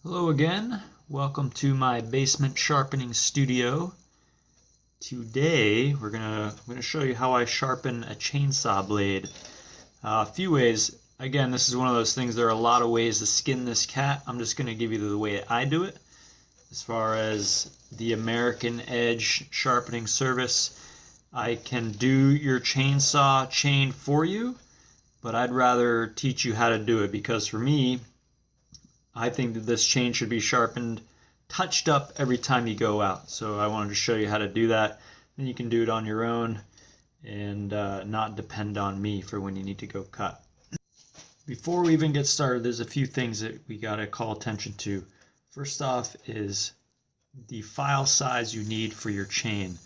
Hello again. Welcome to my basement sharpening studio. Today we're gonna show you how I sharpen a chainsaw blade. A few ways. Again, this is one of those things. There are a lot of ways to skin this cat. I'm just gonna give you the way I do it. As far as the American Edge sharpening service, I can do your chainsaw chain for you, but I'd rather teach you how to do it because for me, I think that this chain should be sharpened, touched up every time you go out. So I wanted to show you how to do that. Then you can do it on your own and not depend on me for when you need to go cut. Before we even get started, there's a few things that we got to call attention to. First off is the file size you need for your chain.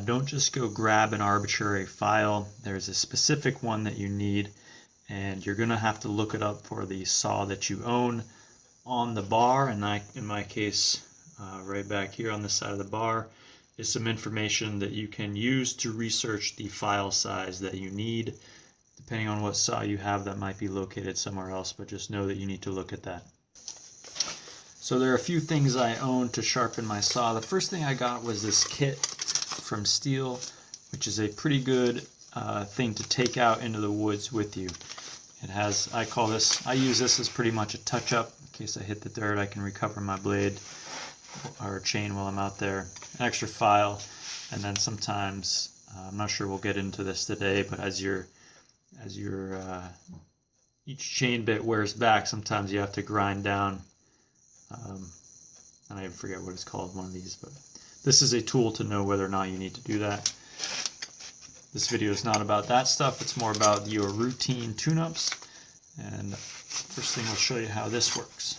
Don't just go grab an arbitrary file. There's a specific one that you need, and you're going to have to look it up for the saw that you own. On the bar, and in my case, right back here on the side of the bar, is some information that you can use to research the file size that you need. Depending on what saw you have, that might be located somewhere else, but just know that you need to look at that. So there are a few things I own to sharpen my saw. The first thing I got was this kit from Steel, which is a pretty good thing to take out into the woods with you. It has, I use this as pretty much a touch-up. In case I hit the dirt, I can recover my blade or chain while I'm out there. An extra file, and then sometimes, I'm not sure we'll get into this today, but as each chain bit wears back, sometimes you have to grind down, and I forget what it's called, one of these, but this is a tool to know whether or not you need to do that. This video is not about that stuff, it's more about your routine tune-ups, and first thing we'll show you how this works.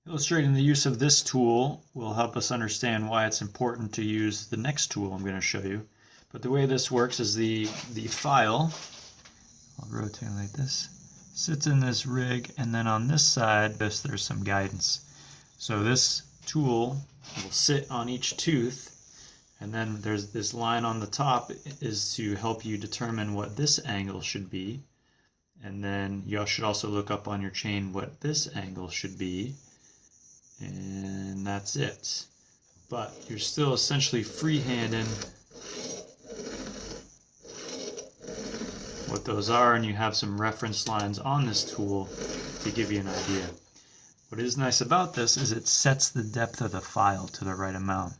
Illustrating the use of this tool will help us understand why it's important to use the next tool I'm going to show you. But the way this works is the file, I'll rotate like this, sits in this rig, and then on this side there's some guidance. So this tool will sit on each tooth, and then there's this line on the top is to help you determine what this angle should be. And then you should also look up on your chain what this angle should be. And that's it. But you're still essentially freehanding what those are, and you have some reference lines on this tool to give you an idea. What is nice about this is it sets the depth of the file to the right amount.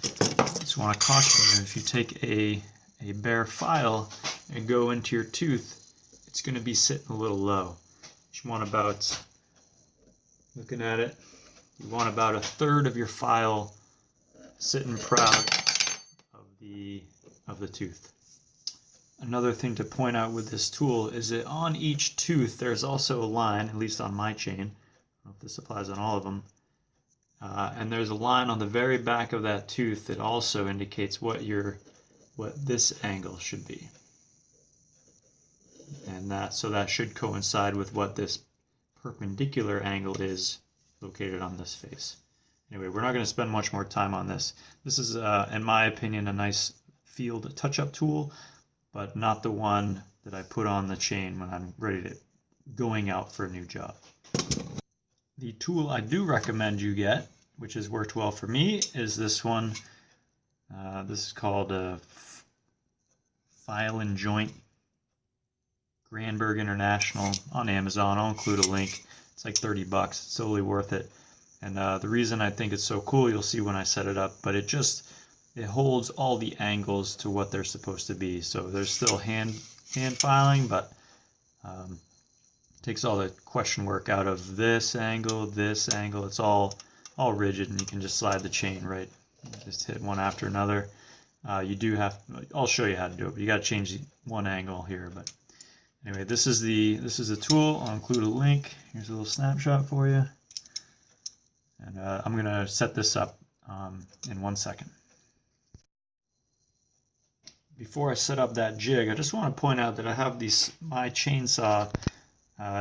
Just want to caution you, if you take a bare file and go into your tooth, it's going to be sitting a little low. You want about, looking at it, you want about 1/3 of your file sitting proud of the tooth. Another thing to point out with this tool is that on each tooth there's also a line, at least on my chain, I don't know if this applies on all of them, and there's a line on the very back of that tooth that also indicates what this angle should be. And so that should coincide with what this perpendicular angle is located on this face. Anyway, we're not going to spend much more time on this. This is, in my opinion, a nice field touch-up tool, but not the one that I put on the chain when I'm going out for a new job. The tool I do recommend you get, which has worked well for me, is this one. This is called a File and Joint Granberg International on Amazon. I'll include a link. It's like $30. It's totally worth it. And the reason I think it's so cool, you'll see when I set it up, but it holds all the angles to what they're supposed to be. So there's still hand filing, but takes all the question work out of this angle, this angle. It's all rigid, and you can just slide the chain right. Just hit one after another. I'll show you how to do it, but you got to change one angle here. But anyway, this is the tool. I'll include a link. Here's a little snapshot for you. And I'm going to set this up in 1 second. Before I set up that jig, I just want to point out that I have my chainsaw.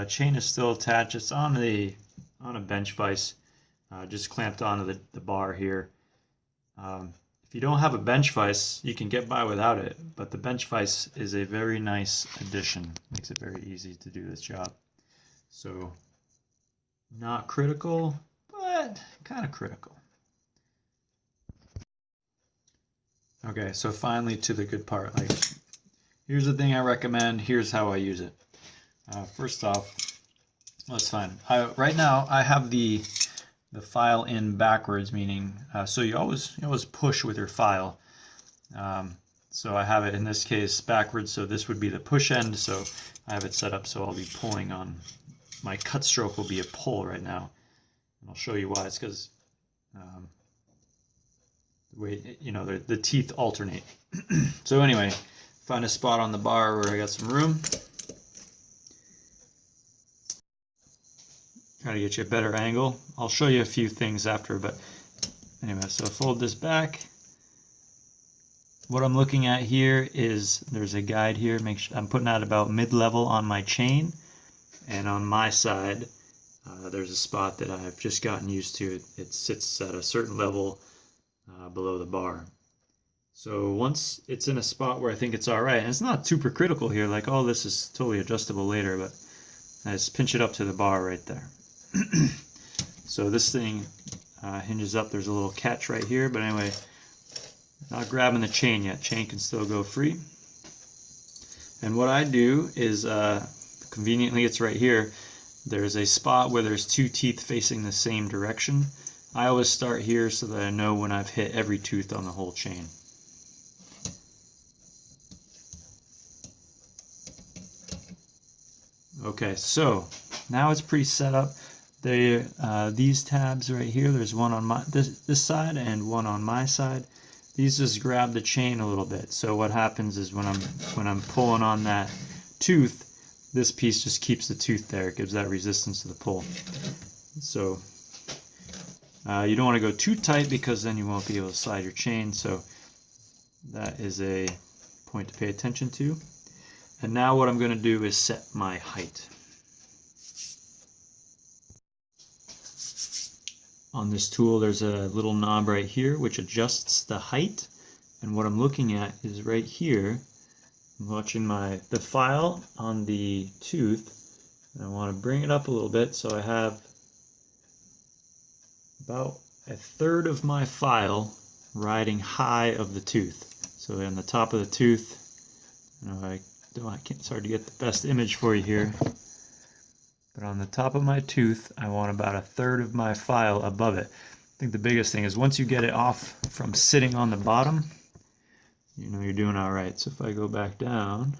Chain is still attached. It's on a bench vise, just clamped onto the bar here. If you don't have a bench vise, you can get by without it, but the bench vise is a very nice addition. Makes it very easy to do this job. So Not critical, but kind of critical. Okay, so finally to the good part. Like, here's the thing I recommend. Here's how I use it. First off, that's fine. Right now I have the file in backwards, meaning so you always push with your file. So I have it in this case backwards. So this would be the push end. So I have it set up so I'll be pulling on. My cut stroke will be a pull right now. And I'll show you why. It's because the way, you know, the teeth alternate. So anyway, find a spot on the bar where I got some room. Try to get you a better angle. I'll show you a few things after, but anyway, so fold this back. What I'm looking at here is there's a guide here. Make sure I'm putting that about mid-level on my chain, and on my side there's a spot that I've just gotten used to. It sits at a certain level below the bar. So once it's in a spot where I think it's all right, and it's not super critical here, like all this is totally adjustable later, but I just pinch it up to the bar right there. So this thing hinges up. There's a little catch right here, but anyway, not grabbing the chain yet. Chain can still go free. And what I do is, conveniently it's right here, there's a spot where there's two teeth facing the same direction. I always start here so that I know when I've hit every tooth on the whole chain. Okay, so now it's pretty set up. These tabs right here, there's one on this side and one on my side. These just grab the chain a little bit. So what happens is when I'm pulling on that tooth, this piece just keeps the tooth there. It gives that resistance to the pull. So you don't want to go too tight because then you won't be able to slide your chain. So that is a point to pay attention to. And now what I'm going to do is set my height. On this tool there's a little knob right here which adjusts the height, and what I'm looking at is right here. I'm watching the file on the tooth, and I want to bring it up a little bit so I have about a third of my file riding high of the tooth. So on the top of the tooth, you know, it's hard to get the best image for you here. But on the top of my tooth, I want about a third of my file above it. I think the biggest thing is once you get it off from sitting on the bottom, you know you're doing all right. So if I go back down,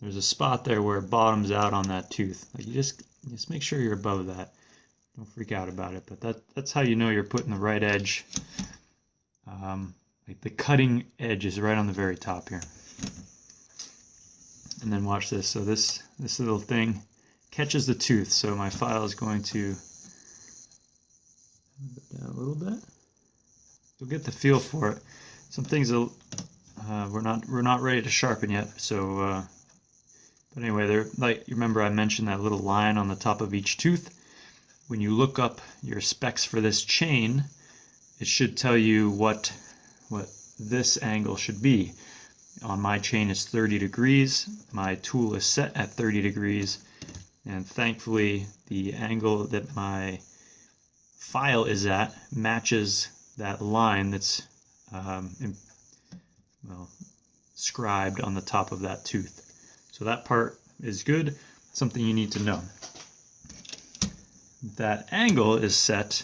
there's a spot there where it bottoms out on that tooth. Like you just make sure you're above that. Don't freak out about it. But that's how you know you're putting the right edge. Like the cutting edge is right on the very top here. And then watch this. So this little thing catches the tooth, so my file is going to move it down a little bit. You'll get the feel for it. Some things we're not ready to sharpen yet. So, but anyway, like you remember I mentioned that little line on the top of each tooth. When you look up your specs for this chain, it should tell you what this angle should be. On my chain it's 30 degrees. My tool is set at 30 degrees. And thankfully, the angle that my file is at matches that line that's scribed on the top of that tooth. So that part is good, something you need to know. That angle is set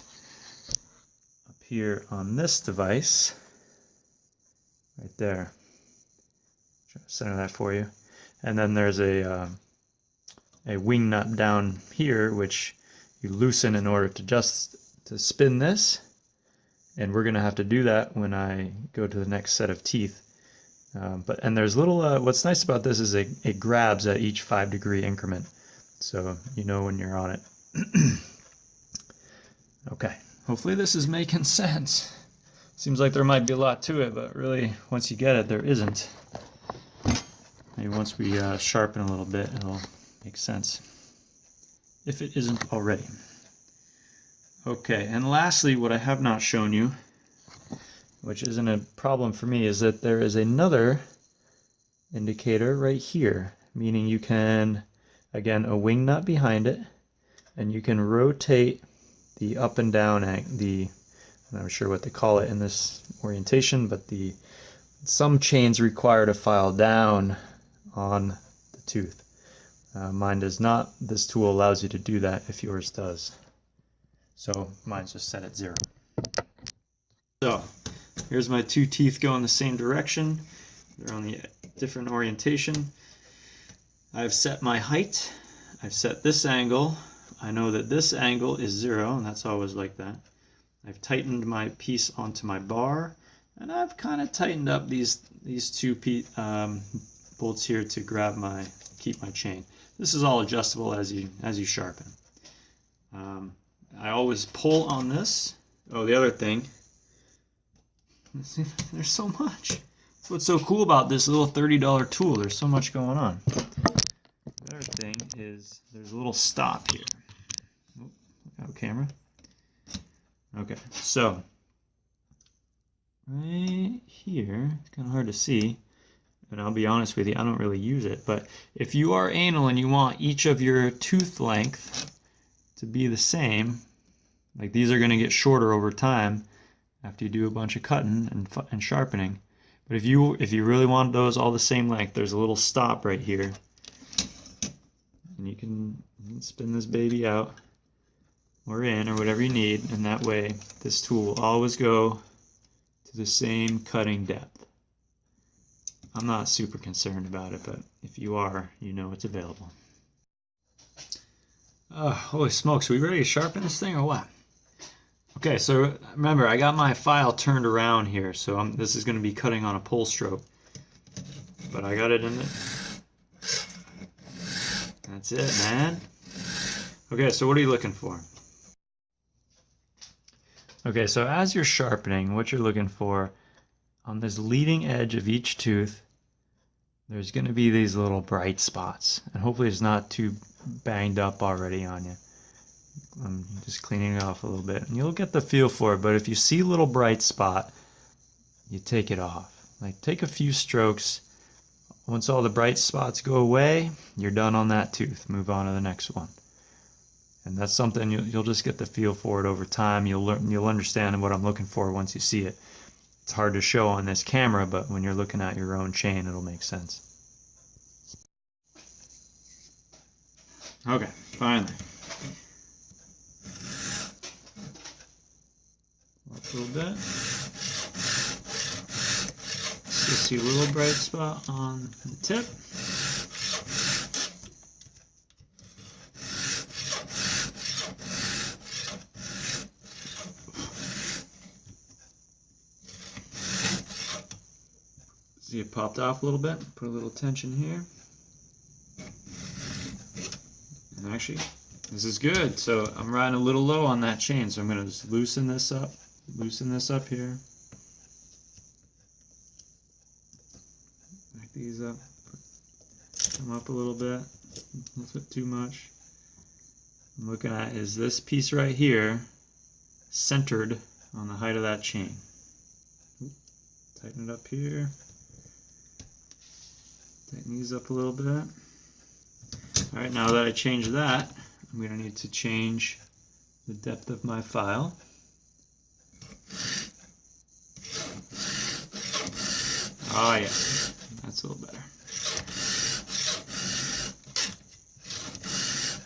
up here on this device, right there. Try to center that for you. And then there's a wing nut down here which you loosen in order to spin this, and we're gonna have to do that when I go to the next set of teeth. And there's little what's nice about this is it grabs at each 5-degree increment, so you know when you're on it. Okay, hopefully this is making sense. Seems like there might be a lot to it, but really once you get it there isn't. Maybe once we sharpen a little bit it'll make sense, if it isn't already. Okay, and lastly, what I have not shown you, which isn't a problem for me, is that there is another indicator right here, meaning you can, again, a wing nut behind it, and you can rotate the up and down, I'm not sure what they call it in this orientation, but some chains require to file down on the tooth. Mine does not. This tool allows you to do that if yours does. So mine's just set at 0. So here's my two teeth going the same direction. They're on the different orientation. I've set my height. I've set this angle. I know that this angle is 0, and that's always like that. I've tightened my piece onto my bar, and I've kind of tightened up these two bolts here to keep my chain. This is all adjustable as you sharpen. I always pull on this. Oh, the other thing. There's so much. That's what's so cool about this little $30 tool. There's so much going on. The other thing is there's a little stop here. Oh, look out, camera. Okay, so right here, it's kind of hard to see, and I'll be honest with you, I don't really use it, but if you are anal and you want each of your tooth length to be the same, like these are going to get shorter over time after you do a bunch of cutting and sharpening, but if you really want those all the same length, there's a little stop right here, and you can spin this baby out or in or whatever you need, and that way this tool will always go to the same cutting depth. I'm not super concerned about it, but if you are, you know it's available. Holy smokes, are we ready to sharpen this thing or what? Okay, so remember, I got my file turned around here, so this is going to be cutting on a pull stroke, but I got it in it. That's it, man. Okay, so what are you looking for? Okay, so as you're sharpening, what you're looking for on this leading edge of each tooth, there's going to be these little bright spots, and hopefully it's not too banged up already on you. I'm just cleaning it off a little bit, and you'll get the feel for it, but if you see a little bright spot, you take it off. Like, take a few strokes. Once all the bright spots go away, you're done on that tooth. Move on to the next one. And that's something you'll just get the feel for it over time. You'll understand what I'm looking for once you see it. It's hard to show on this camera, but when you're looking at your own chain, it'll make sense. Okay, finally. Up a little bit. You see a little bright spot on the tip. See it popped off a little bit. Put a little tension here. And actually, this is good. So I'm riding a little low on that chain, so I'm going to just loosen this up here. Back these up. Come up a little bit. Don't put too much. I'm looking at is this piece right here centered on the height of that chain. Tighten it up here. Tighten these up a little bit. Alright, now that I changed that, I'm going to need to change the depth of my file. Oh yeah, that's a little better.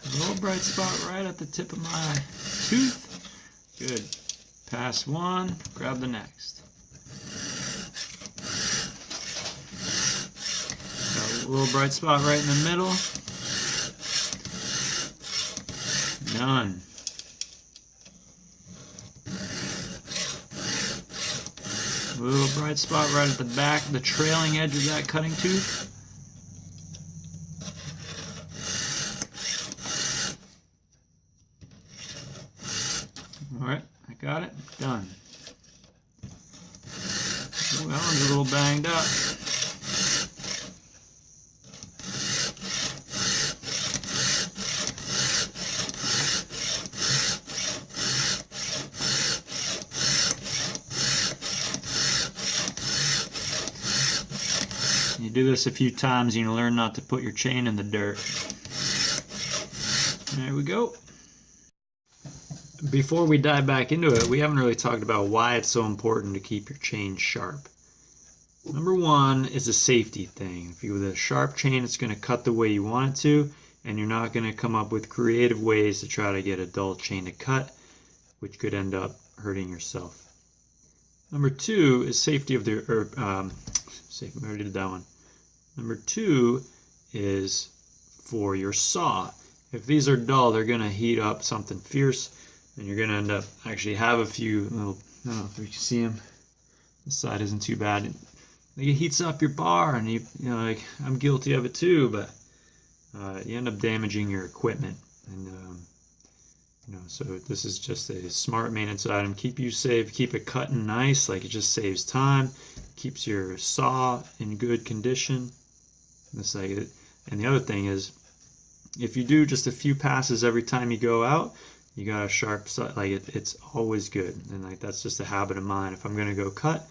A little bright spot right at the tip of my tooth. Good. Pass one, grab the next. Got a little bright spot right in the middle. Done. A little bright spot right at the back, the trailing edge of that cutting tooth. Alright, I got it. Done. Ooh, that one's a little banged up. You do this a few times, you learn not to put your chain in the dirt. There we go. before we dive back into it, we haven't really talked about why it's so important to keep your chain sharp. Number one is a safety thing. If you with a sharp chain, it's going to cut the way you want it to, and you're not going to come up with creative ways to try to get a dull chain to cut, which could end up hurting yourself. Number two is safety of the, safety, we already did that one. Number two is for your saw. If these are dull, they're going to heat up something fierce, and you're going to end up actually have a few little, I don't know if you can see them. This side isn't too bad. It heats up your bar, and you know, like I'm guilty of it too, but you end up damaging your equipment. And you know, so this is just a smart maintenance item. Keep you safe, keep it cutting nice, like it just saves time, keeps your saw in good condition. And the other thing is, if you do just a few passes every time you go out, you got a sharp saw, like it's always good. And like that's just a habit of mine. If I'm gonna go cut,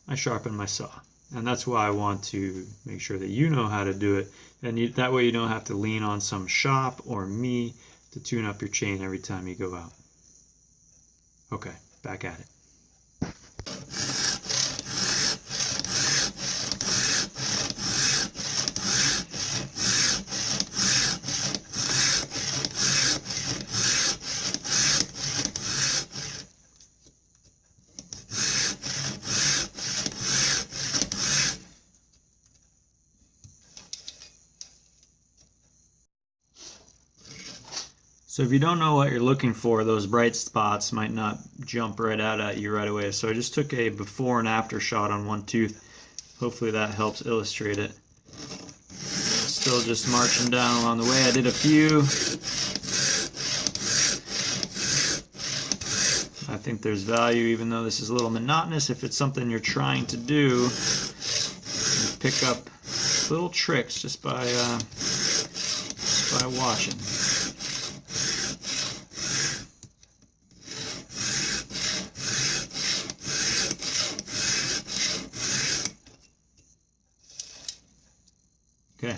I sharpen my saw. And that's why I want to make sure that you know how to do it. And that way you don't have to lean on some shop or me to tune up your chain every time you go out. Okay, back at it. So if you don't know what you're looking for, those bright spots might not jump right out at you right away. So I just took a before and after shot on one tooth. Hopefully that helps illustrate it. Still just marching down along the way. I did a few. I think there's value, even though this is a little monotonous. If it's something you're trying to do, you pick up little tricks just by watching. Okay,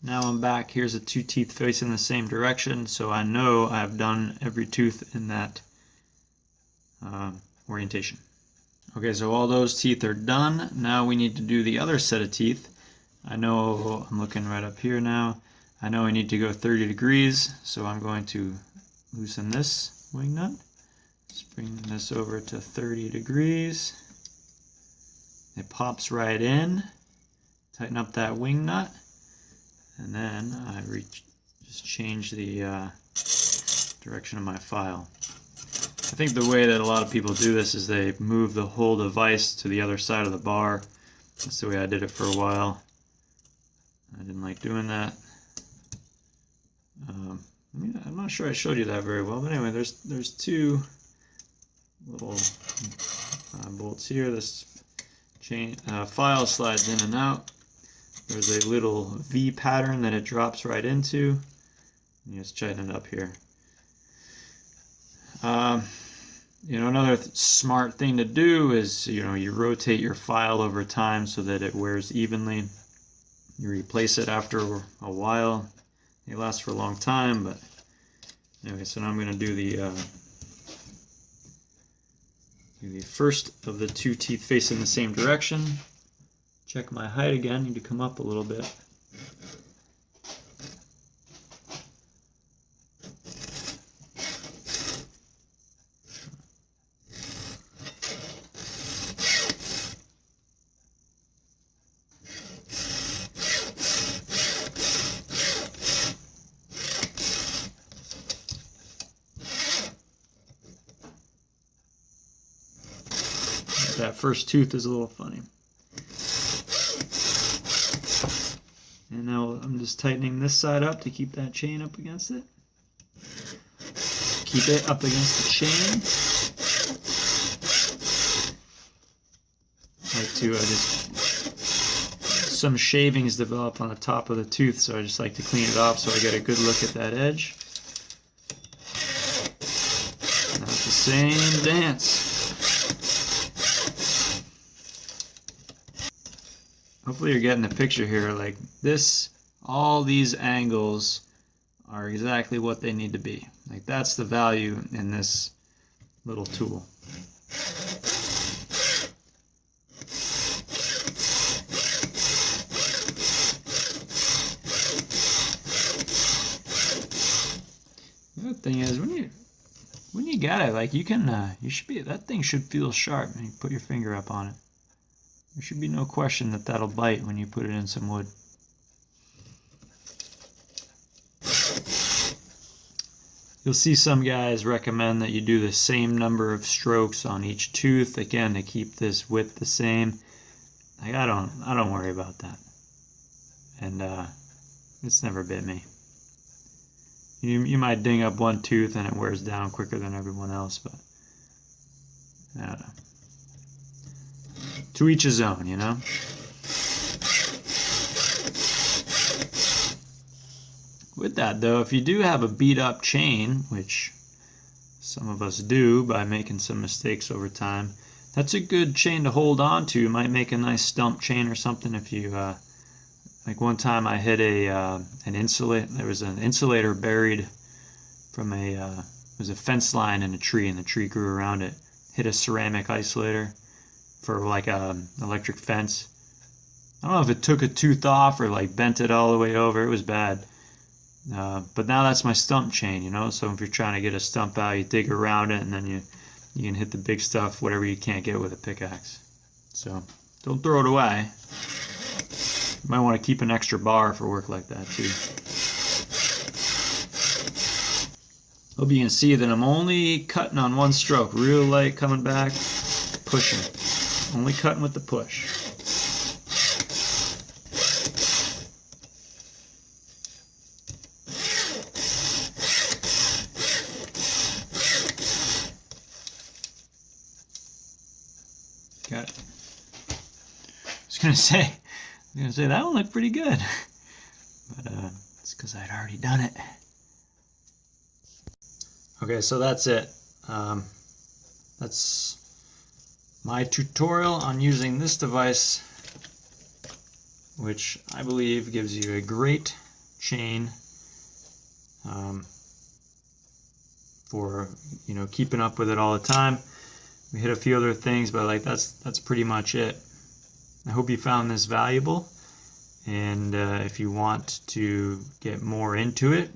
now I'm back. Here's the two teeth facing the same direction, so I know I've done every tooth in that orientation. Okay, so all those teeth are done. Now we need to do the other set of teeth. I know, I'm looking right up here now. I know I need to go 30 degrees, so I'm going to loosen this wing nut. Just bring this over to 30 degrees. It pops right in. Tighten up that wing nut, and then I just change the direction of my file. I think the way that a lot of people do this is they move the whole device to the other side of the bar. That's the way I did it for a while. I didn't like doing that. I'm not sure I showed you that very well, but anyway, there's two little bolts here. This chain file slides in and out. There's a little V pattern that it drops right into. You just tighten it up here. You know, another smart thing to do is, you know, you rotate your file over time so that it wears evenly. You replace it after a while. They last for a long time, but anyway, so now I'm going to do the first of the two teeth facing the same direction. Check my height again, need to come up a little bit. That first tooth is a little funny. And now I'm just tightening this side up to keep that chain up against it. Keep it up against the chain. Some shavings develop on the top of the tooth, so I just like to clean it off so I get a good look at that edge. Now it's the same dance. Hopefully you're getting the picture here. Like this, all these angles are exactly what they need to be. Like, that's the value in this little tool. The other thing is, when you got it, like, that thing should feel sharp when you put your finger up on it. There should be no question that that'll bite when you put it in some wood. You'll see some guys recommend that you do the same number of strokes on each tooth, again, to keep this width the same. Like, I don't worry about that. And it's never bit me. You might ding up one tooth and it wears down quicker than everyone else, but I don't know. To each his own, you know? With that, though, if you do have a beat up chain, which some of us do by making some mistakes over time, that's a good chain to hold on to. You might make a nice stump chain or something if you, like one time I hit an insulator. There was an insulator buried from it was a fence line in a tree, and the tree grew around it. Hit a ceramic isolator for like a electric fence. I don't know if it took a tooth off or like bent it all the way over. It was bad. But now that's my stump chain, you know, so if you're trying to get a stump out, you dig around it, and then you can hit the big stuff, whatever you can't get with a pickaxe. So don't throw it away. You might want to keep an extra bar for work like that too. Hope you can see that I'm only cutting on one stroke, real light coming back, pushing. Only cutting with the push. Got it. I was gonna say that one looked pretty good, but it's because I'd already done it. Okay, so that's it. That's my tutorial on using this device, which I believe gives you a great chain for keeping up with it all the time. We hit a few other things, but like that's pretty much it. I hope you found this valuable, and if you want to get more into it,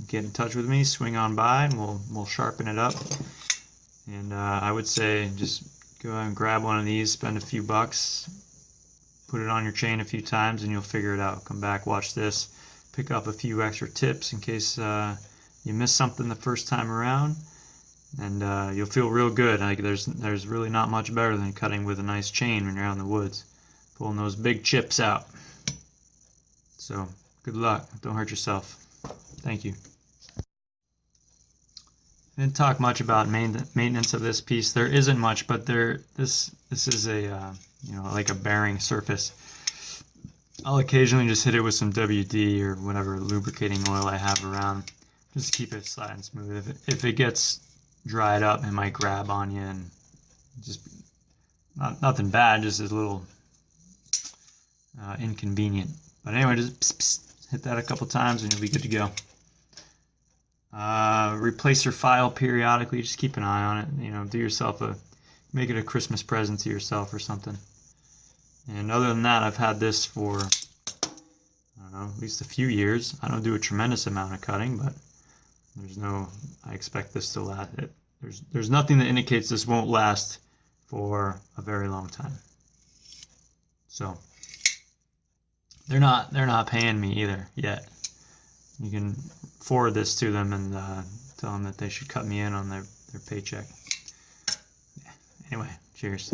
get in touch with me, swing on by, and we'll sharpen it up. And I would say just go out and grab one of these, spend a few bucks, put it on your chain a few times, and you'll figure it out. Come back, watch this, pick up a few extra tips in case you missed something the first time around. And you'll feel real good. Like there's really not much better than cutting with a nice chain when you're out in the woods, pulling those big chips out. So good luck. Don't hurt yourself. Thank you. I didn't talk much about maintenance of this piece. There isn't much, but this is a like a bearing surface. I'll occasionally just hit it with some WD or whatever lubricating oil I have around, just to keep it sliding smooth. If it gets dried up, it might grab on you, and just nothing bad, just a little inconvenient. But anyway, just hit that a couple times and you'll be good to go. Replace your file periodically. Just keep an eye on it. Do yourself make it a Christmas present to yourself or something. And other than that, I've had this for, I don't know, at least a few years. I don't do a tremendous amount of cutting, but I expect this to last. There's nothing that indicates this won't last for a very long time. So they're not paying me either yet. You can forward this to them and tell them that they should cut me in on their paycheck. Yeah. Anyway, cheers.